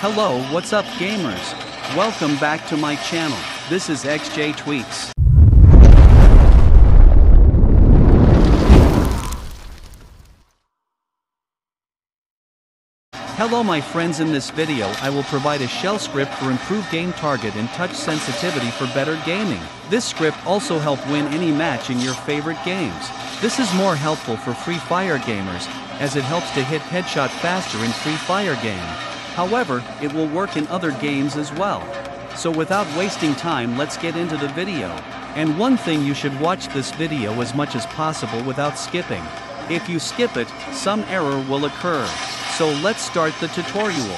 Hello, what's up gamers? Welcome back to my channel. This is 𝗥𝗢𝗡𝗥𝗖𝗄𝗡. Hello my friends, in this video I will provide a shell script for improved game target and touch sensitivity for better gaming. This script also help win any match in your favorite games. This is more helpful for Free Fire gamers, as it helps to hit headshot faster in Free Fire game. However, it will work in other games as well. So without wasting time, let's get into the video. And one thing, you should watch this video as much as possible without skipping. If you skip it, some error will occur. So let's start the tutorial.